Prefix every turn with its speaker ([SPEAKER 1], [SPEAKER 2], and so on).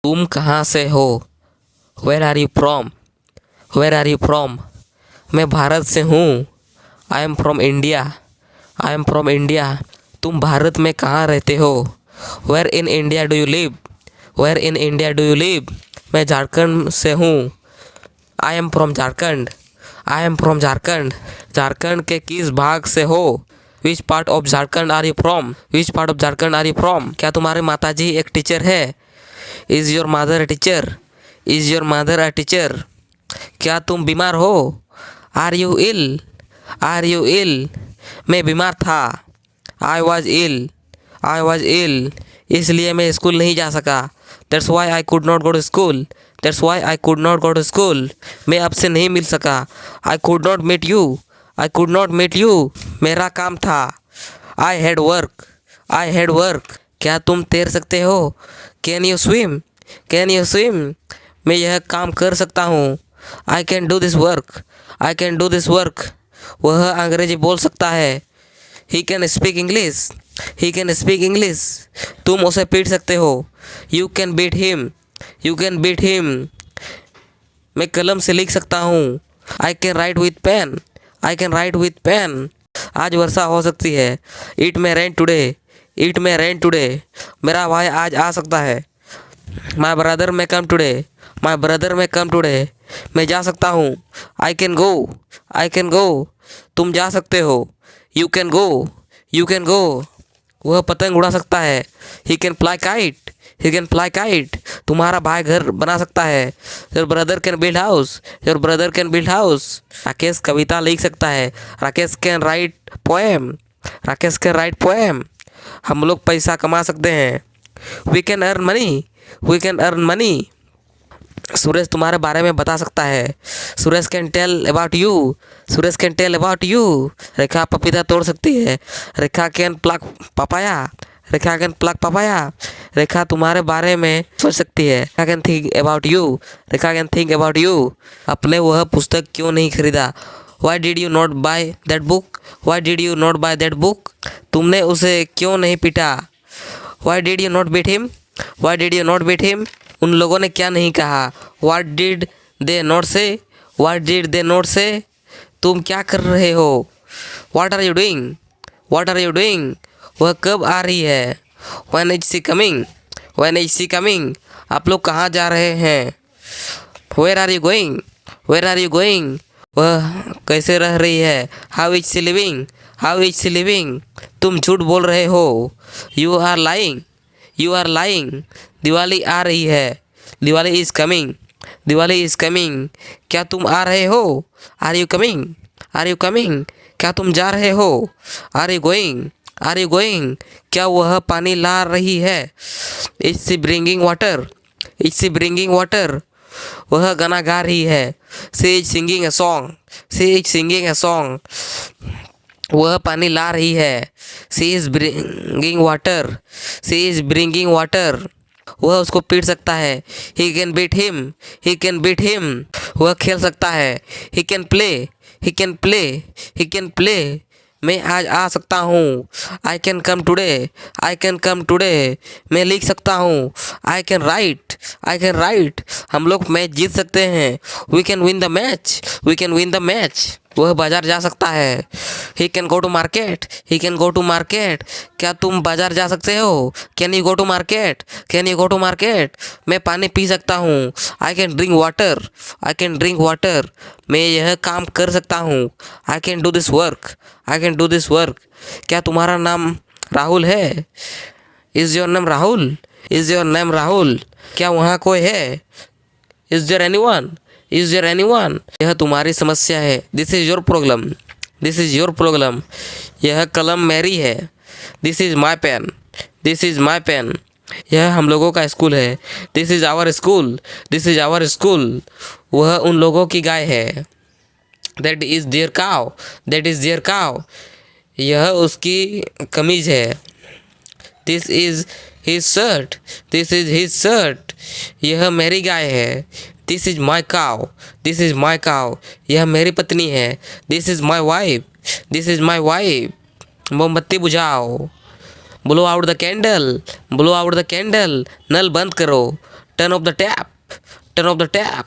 [SPEAKER 1] तुम कहाँ से हो? Where are you from? Where are you from? मैं भारत से हूँ। I am from India. I am from India. तुम भारत में कहाँ रहते हो? Where in India do you live? Where in India do you live? मैं झारखंड से हूँ। I am from Jharkhand. I am from Jharkhand. Jharkhand के किस भाग से हो? Which part of Jharkhand are you from? Which part of Jharkhand are you from? क्या तुम्हारी माताजी एक टीचर है? Is your mother a teacher? Is your mother a teacher? क्या तुम बीमार हो? Are you ill? Are you ill? मैं बीमार था। I was ill. I was ill. इसलिए मैं स्कूल नहीं जा सका। That's why I could not go to school. That's why I could not go to school. मैं आपसे नहीं मिल सका। I could not meet you. I could not meet you. मेरा काम था। I had work. I had work. क्या तुम तैर सकते हो? Can you swim? Can you swim? मैं यह काम कर सकता हूँ। I can do this work. I can do this work. वह अंग्रेजी बोल सकता है। He can speak English. He can speak English. तुम उसे पीट सकते हो। You can beat him. You can beat him. मैं कलम से लिख सकता हूँ। I can write with pen. I can write with pen. आज वर्षा हो सकती है। It may rain today. It may rain today. मेरा भाई आज आ सकता है। My brother may come today. My brother may come today. मैं जा सकता हूँ। I can go. I can go. तुम जा सकते हो। You can go. You can go. वह पतंग उड़ा सकता है। He can fly kite. He can fly kite. तुम्हारा भाई घर बना सकता है। Your brother can build house. Your brother can build house. Rakesh कविता लिख सकता है। Rakesh can write poem. Rakesh can write poem. हम लोग पैसा कमा सकते हैं। We can earn money. We can earn money. Suresh तुम्हारे बारे में बता सकता है। Suresh can tell about you. Suresh can tell about you. Rekha पपीता तोड़ सकती है। Rekha can pluck papaya. Rekha can pluck papaya. Rekha तुम्हारे बारे में सोच सकती है। Rekha can think about you. Rekha can think about you. अपने वह पुस्तक क्यों नहीं खरीदा? Why did you not buy that book? Why did you not buy that book? तुमने उसे क्यों नहीं पीटा? Why did you not beat him? Why did you not beat him? उन लोगों ने क्या नहीं कहा? वाट डिड दे नॉट से? वाट डिड दे नॉट से? तुम क्या कर रहे हो? What are you doing? What are you doing? वह कब आ रही है? When is she coming? When is she coming? आप लोग कहाँ जा रहे हैं? Where are you going? Where are you going? वह कैसे रह रही है? How is she living? How is she living? तुम झूठ बोल रहे हो। You are lying. You are lying. Diwali आ रही है। Diwali is coming. Diwali is coming. क्या तुम आ रहे हो? Are you coming? Are you coming? क्या तुम जा रहे हो? Are you going? Are you going? क्या वह पानी ला रही है? Is she bringing water? Is she bringing water? वह गाना गा रही है। She is singing a song. She is singing a song. वह पानी ला रही है। She is bringing water. She is bringing water. वह उसको पीट सकता है। He can beat him. He can beat him. वह खेल सकता है। He can play. He can play. He can play. मैं आज आ सकता हूँ। I can come today. I can come today. मैं लिख सकता हूँ। I can write. I can write. हम लोग मैच जीत सकते हैं। We can win the match. We can win the match. वह बाजार जा सकता है। He can go to market. He can go to market. क्या तुम बाजार जा सकते हो? Can you go to market? Can you go to market? मैं पानी पी सकता हूँ। I can drink water. I can drink water. मैं यह काम कर सकता हूँ। I can do this work. I can do this work. क्या तुम्हारा नाम राहुल है? Is your name Rahul? Is your name Rahul? क्या वहाँ कोई है? Is there anyone? Is there anyone? यह तुम्हारी समस्या है। This is your problem. This is your problem. यह कलम मेरी है। This is my pen. This is my pen. यह हम लोगों का स्कूल है। This is our school. This is our school. वह उन लोगों की गाय है। That is their cow. That is their cow. यह उसकी कमीज है। This is his shirt. This is his shirt. यह मेरी गाय है। दिस इज़ माई काव। दिस इज़ माई काव। यह मेरी पत्नी है। This is my wife. This is my wife. मोमबत्ती बुझाओ। Blow out the candle. Blow out the candle. नल बंद करो। Turn off the tap, turn off the tap.